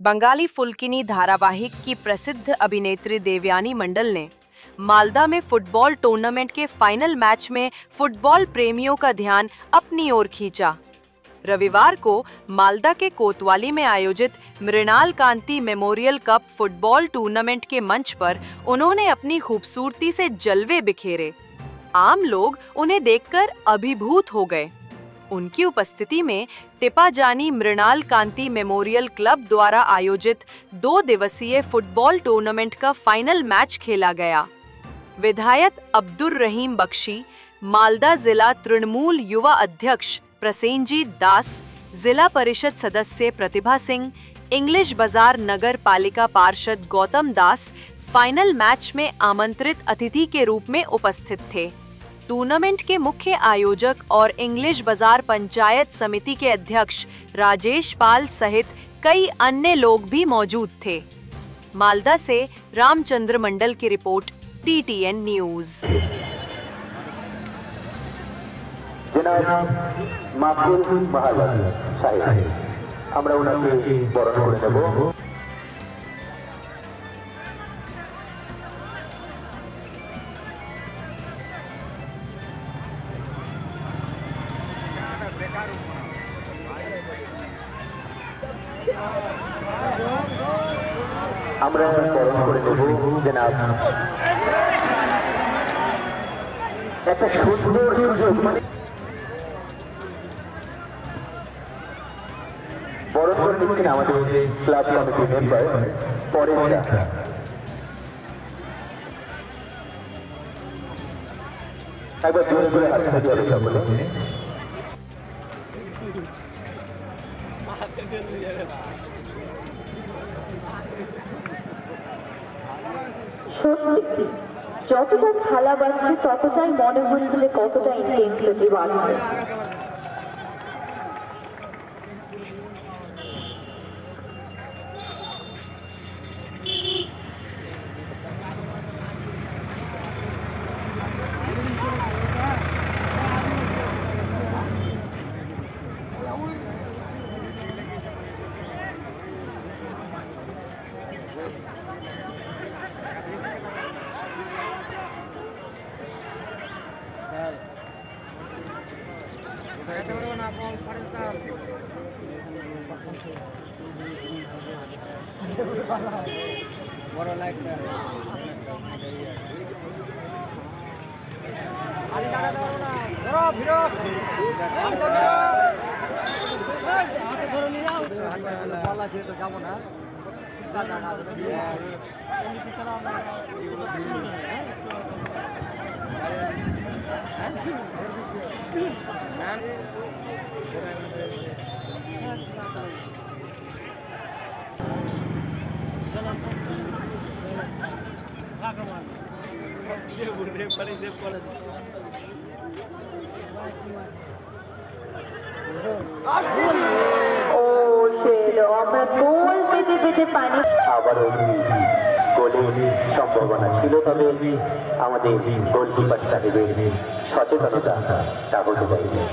बंगाली फुल्किनी धारावाहिक की प्रसिद्ध अभिनेत्री देवयानी मंडल ने मालदा में फुटबॉल टूर्नामेंट के फाइनल मैच में फुटबॉल प्रेमियों का ध्यान अपनी ओर खींचा। रविवार को मालदा के कोतवाली में आयोजित मृणाल कांति मेमोरियल कप फुटबॉल टूर्नामेंट के मंच पर उन्होंने अपनी खूबसूरती से जलवे बिखेरे। आम लोग उन्हें देखकर अभिभूत हो गए। उनकी उपस्थिति में टिपाजानी मृणाल कांति मेमोरियल क्लब द्वारा आयोजित 2 दिवसीय फुटबॉल टूर्नामेंट का फाइनल मैच खेला गया। विधायक अब्दुर रहीम बख्शी, मालदा जिला तृणमूल युवा अध्यक्ष प्रसेनजीत दास, जिला परिषद सदस्य प्रतिभा सिंह, इंग्लिश बाजार नगर पालिका पार्षद गौतम दास फाइनल मैच में आमंत्रित अतिथि के रूप में उपस्थित थे। टूर्नामेंट के मुख्य आयोजक और इंग्लिश बाजार पंचायत समिति के अध्यक्ष राजेश पाल सहित कई अन्य लोग भी मौजूद थे। मालदा से रामचंद्र मंडल की रिपोर्ट, TTN न्यूज। আমরা বরণ করে নেব জনাব। একটা সুন্দর সুযোগ, মানে বরণ করে নিচ্ছেন আমাদের ক্লাব কমিটির মেম্বার পরেশদা। একবার জোরে জোরে হাত তালি হবে সকলে। সত্যি যতটা খেলা বাড়ছে ততটাই মনে হচ্ছে যে কতটা ইন্টেন্সিটি বাড়ছে। আবারও গোলের সম্ভাবনা ছিল, তবে আমাদের গোলকিপার সাহেবের সচেতনতা তা হতে পারেনি।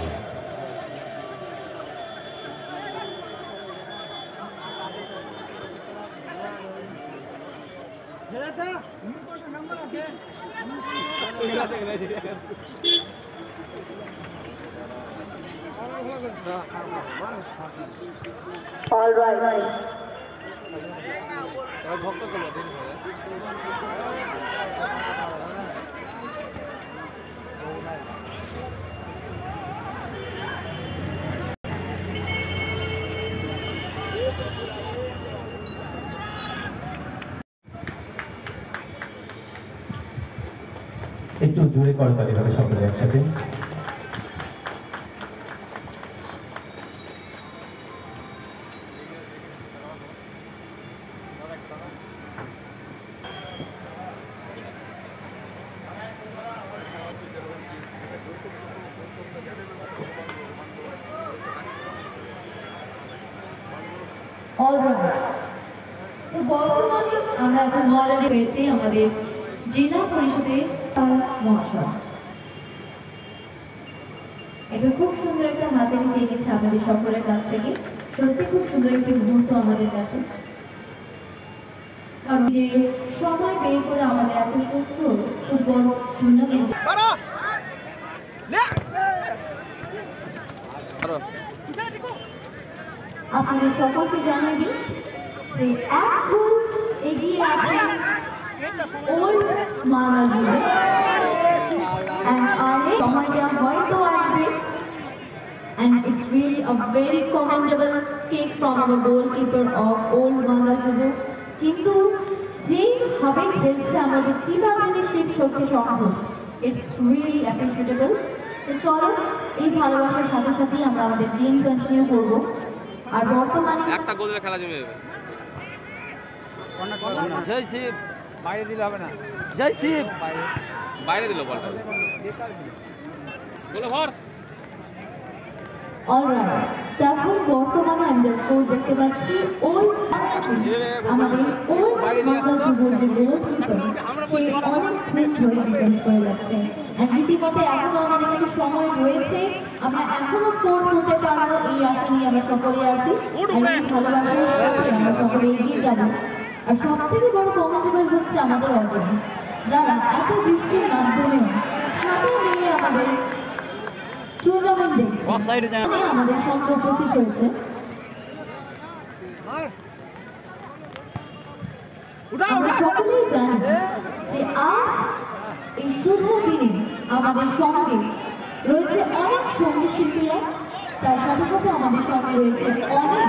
All right. একটু জোরে করতালি হবে সকলে একসাথে। তো বর্তমানে আমরা এখন মডেলে পেয়েছি আমাদের জেলা পরিষদের মহাশয়। এটা খুব সুন্দর একটা হাতের চেয়ে গেছে আমাদের সকলের কাছ থেকে। সত্যি খুব সুন্দর একটি মুহূর্ত আমাদের কাছে। কারণ যে সময় বের করে আমাদের এত সুন্দর ফুটবল টুর্নামেন্ট আপনাদের সকলকে জানিয়ে দিই যে এক গোল এগিয়ে আছে ওল্ড মালদা জুড়ে সময়টা হয়তো আসবে and it's really a very commendable kick from the goalkeeper of Old Malda Juve কিন্তু যেভাবে খেলছে আমাদের টিমাজনের শিব শক্তি সংঘ it's really appreciable তো চলো এই ভালোবাসার সাথে সাথেই আমরা আমাদের গেম কন্টিনিউ করব আর বর্তমানে একটা গোলের খেলা জমে যাবে জয় শিব বাইরে দিলে হবে না জয় শিব বাইরে দিল বলটা গোলে ভর অলরাইট তখন বর্তমানে আমরা স্কোর দেখতে পাচ্ছি ওল্ড আমাদের ওল্ড মালদা যুবর যে গোলকিপার সে অনেক ধরে ডিফেন্স করে যাচ্ছে আর রীতিমতো এখনো আমাদের কাছে সময় রয়েছে আমরা এখনো স্কোর করতে পারবো এই আশা নিয়ে আমরা সকলে আছি ভালোবাসার সাথে আমরা সকলে এগিয়ে যাবো আর সব থেকে বড় কমেন্টেবল হচ্ছে আমাদের অডিয়েন্স যারা এত বৃষ্টির মাধ্যমেও ছাতা নিয়ে আমাদের টুর্নামেন্ট দেখছে আমাদের সঙ্গে উপস্থিত হয়েছে আমরা সকলেই জানি যে আজ এই শুভ দিনে আমাদের সঙ্গে রয়েছে অনেক সঙ্গীত শিল্পীরা তার সাথে সাথে আমাদের সঙ্গে রয়েছে অনেক